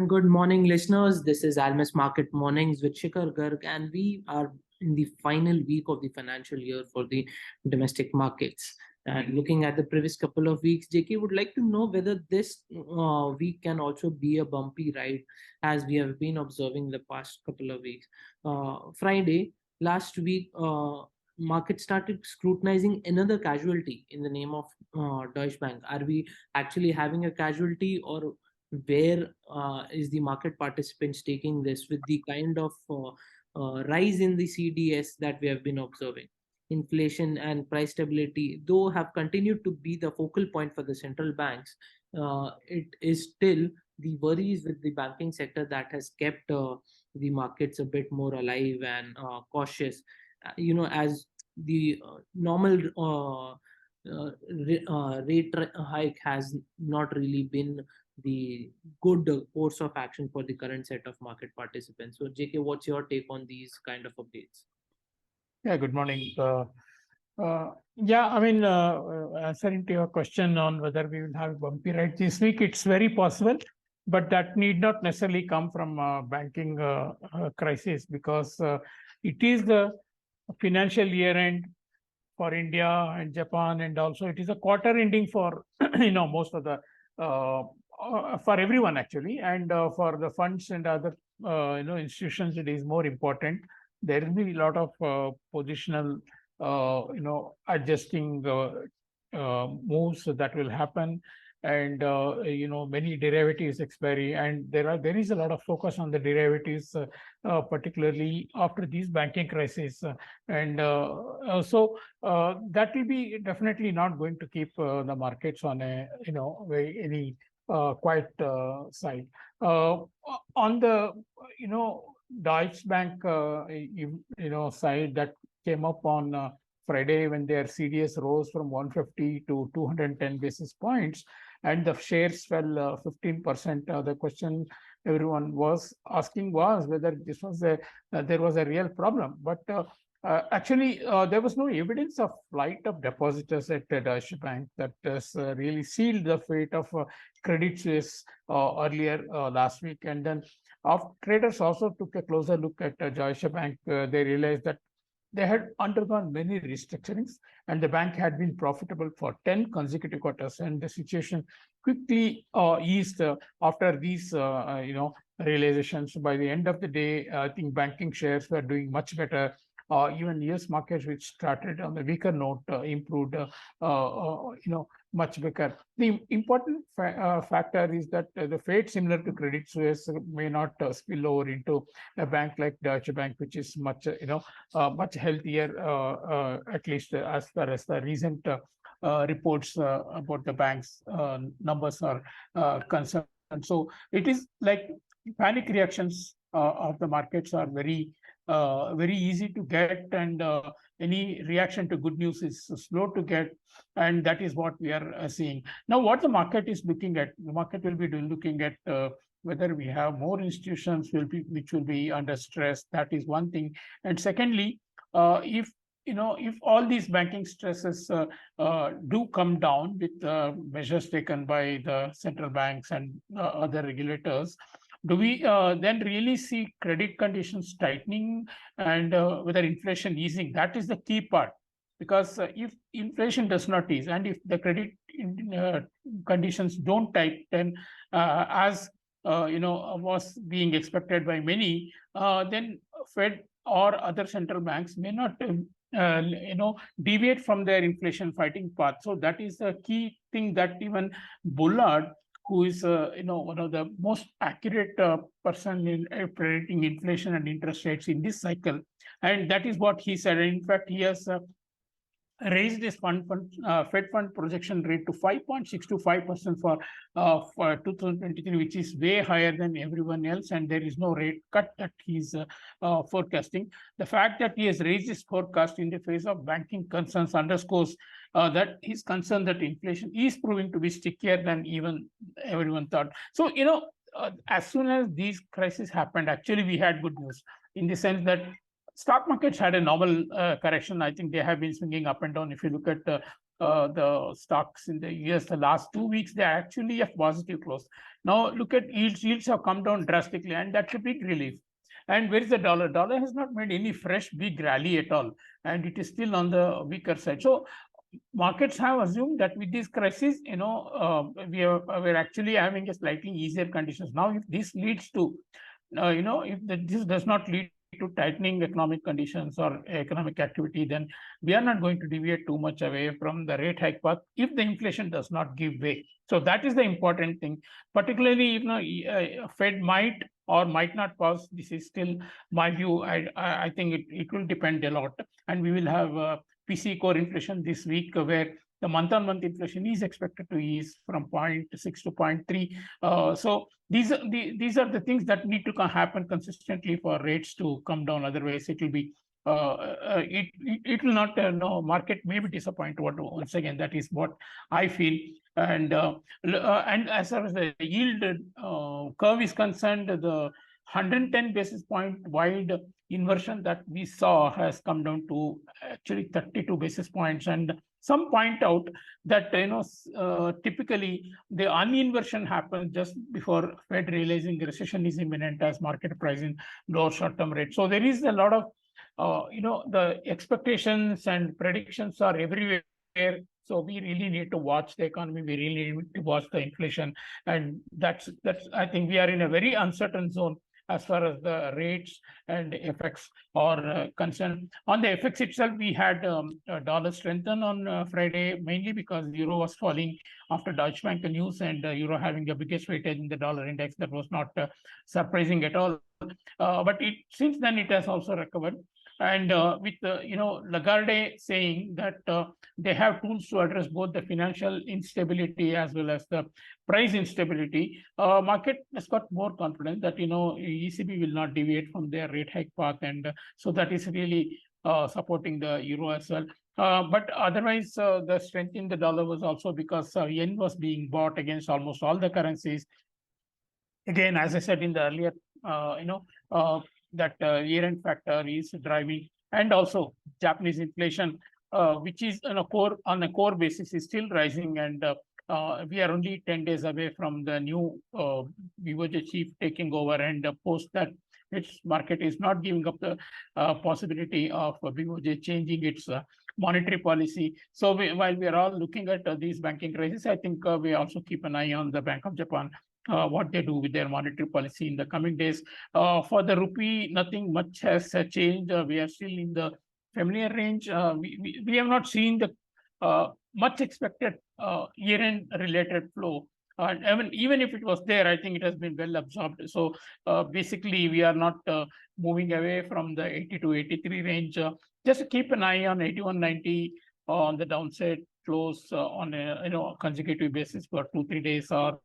and good morning, listeners. This is Almus Market Mornings with Shikhar Garg, and we are in the final week of the financial year for the domestic markets. And looking at the previous couple of weeks, JK would like to know whether this week can also be a bumpy ride, as we have been observing the past couple of weeks. Friday, last week, market started scrutinizing another casualty in the name of Deutsche Bank. Are we actually having a casualty, or where is the market participants taking this with the kind of rise in the CDS that we have been observing? Inflation and price stability, though, have continued to be the focal point for the central banks. It is still the worries with the banking sector that has kept the markets a bit more alive and cautious. As the normal rate hike has not really been the good course of action for the current set of market participants. So, JK, what's your take on these kind of updates? Yeah, good morning. Answering to your question on whether we will have a bumpy ride this week, it's very possible, but that need not necessarily come from banking crisis, because it is the financial year end for India and Japan, and also it is a quarter ending for most of the for everyone actually, and for the funds and other institutions, it is more important. There will be a lot of positional adjusting moves that will happen, and many derivatives expiry, and there is a lot of focus on the derivatives, particularly after these banking crisis, and so that will be definitely not going to keep the markets on a any quiet side. On the Deutsche Bank side, that came up on Friday when their CDS rose from 150 to 210 basis points, and the shares fell 15%. The question everyone was asking was whether this was there was a real problem, but actually there was no evidence of flight of depositors at Deutsche Bank that has really sealed the fate of Credit Suisse earlier last week. And then traders also took a closer look at Deutsche Bank. They realized that they had undergone many restructurings, and the bank had been profitable for 10 consecutive quarters. And the situation quickly eased after these, realizations. By the end of the day, I think banking shares were doing much better. Even US markets, which started on a weaker note, improved, much better. The important factor is that the fate similar to Credit Suisse may not spill over into a bank like Deutsche Bank, which is much, much healthier, at least as far as the recent reports about the bank's numbers are concerned. So it is like panic reactions of the markets are very easy to get, and any reaction to good news is slow to get, and that is what we are seeing now. What the market is looking at, the market will be looking at whether we have more institutions which will be under stress. That is one thing. And secondly, if all these banking stresses do come down with measures taken by the central banks and other regulators, do we then really see credit conditions tightening, and whether inflation easing? That is the key part, because if inflation does not ease, and if the credit conditions don't tighten as was being expected by many, then Fed or other central banks may not deviate from their inflation fighting path. So that is the key thing that even Bullard, who is one of the most accurate person in predicting inflation and interest rates in this cycle, and that is what he said. In fact, he has raised his Fed fund projection rate to 5.625% for 2023, which is way higher than everyone else, and there is no rate cut that he's forecasting. The fact that he has raised his forecast in the face of banking concerns underscores that he's concerned that inflation is proving to be stickier than even everyone thought. So, as soon as these crises happened, actually we had good news in the sense that stock markets had a normal correction. I think they have been swinging up and down. If you look at the stocks in the US. The last 2 weeks, they are actually a positive close. Now look at yields. Yields have come down drastically, and that's a big relief. And where is the dollar? Dollar has not made any fresh big rally at all, and it is still on the weaker side. So markets have assumed that with this crisis, we're actually having a slightly easier conditions. Now, if this leads to, this does not lead to tightening economic conditions or economic activity, then we are not going to deviate too much away from the rate hike path if the inflation does not give way. So that is the important thing. Particularly, Fed might or might not pause. This is still my view. I think it will depend a lot, and we will have PC core inflation this week, where the month-on-month inflation is expected to ease from 0.6 to 0.3. So these are the things that need to happen consistently for rates to come down. Otherwise, it will be it will not. No, market may be disappointed. Once again, that is what I feel. And as far as the yield curve is concerned, the 110 basis point wide inversion that we saw has come down to actually 32 basis points. And some point out that typically the uninversion happens just before Fed realizing the recession is imminent, as market pricing lower short-term rates. So there is a lot of the expectations and predictions are everywhere. So we really need to watch the economy. We really need to watch the inflation, and that's I think we are in a very uncertain zone as far as the rates and FX are concerned. On the FX itself, we had dollar strengthen on Friday, mainly because euro was falling after Deutsche Bank news, and euro having the biggest weightage in the dollar index. That was not surprising at all. But since then it has also recovered. And with Lagarde saying that they have tools to address both the financial instability as well as the price instability, market has got more confidence that ECB will not deviate from their rate hike path, and so that is really supporting the euro as well. But otherwise, the strength in the dollar was also because yen was being bought against almost all the currencies. Again, as I said in the earlier, that year-end factor is driving, and also Japanese inflation, which is on a core basis, is still rising, and we are only 10 days away from the new BOJ chief taking over, and post that, its market is not giving up the possibility of BOJ changing its monetary policy. So while we are all looking at these banking crises, I think we also keep an eye on the Bank of Japan, what they do with their monetary policy in the coming days. For the rupee, nothing much has changed. We are still in the familiar range. We have not seen the much expected year-end related flow. Even if it was there, I think it has been well absorbed. So basically, we are not moving away from the 80 to 83 range. Just keep an eye on 81.90 on the downside flows on a consecutive basis for 2-3 days, or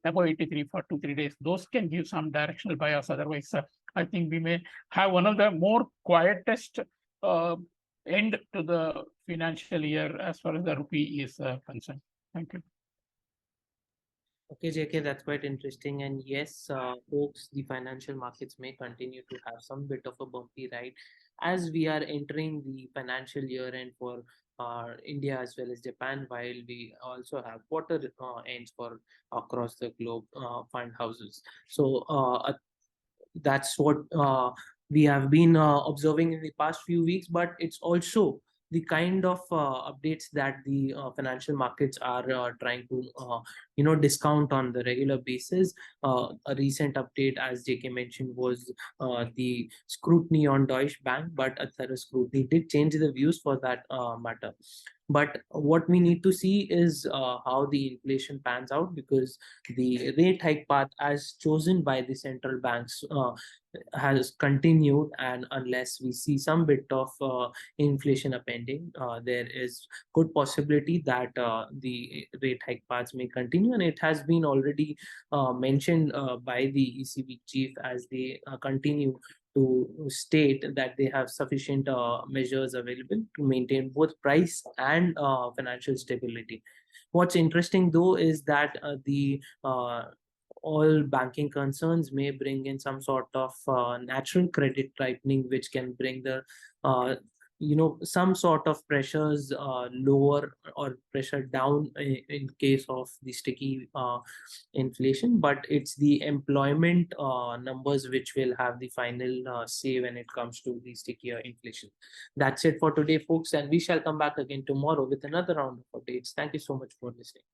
above 83 for 2-3 days. Those can give some directional bias. Otherwise, I think we may have one of the more quietest end to the financial year as far as the rupee is concerned. Thank you. Okay, JK, that's quite interesting. And yes, folks, the financial markets may continue to have some bit of a bumpy ride as we are entering the financial year end for India as well as Japan, while we also have quarter ends for across the globe fund houses. So that's what we have been observing in the past few weeks, but it's also the kind of updates that the financial markets are trying to discount on the regular basis. A recent update, as JK mentioned, was the scrutiny on Deutsche Bank, but a thorough scrutiny did change the views for that matter. But what we need to see is how the inflation pans out, because the rate hike path as chosen by the central banks has continued, and unless we see some bit of inflation appending, there is good possibility that the rate hike paths may continue, and it has been already mentioned by the ECB chief as they continue to state that they have sufficient measures available to maintain both price and financial stability. What's interesting though is that the all banking concerns may bring in some sort of natural credit tightening, which can bring the some sort of pressures lower or pressure down in case of the sticky inflation, but it's the employment numbers which will have the final say when it comes to the stickier inflation. That's it for today, folks, and we shall come back again tomorrow with another round of updates. Thank you so much for listening.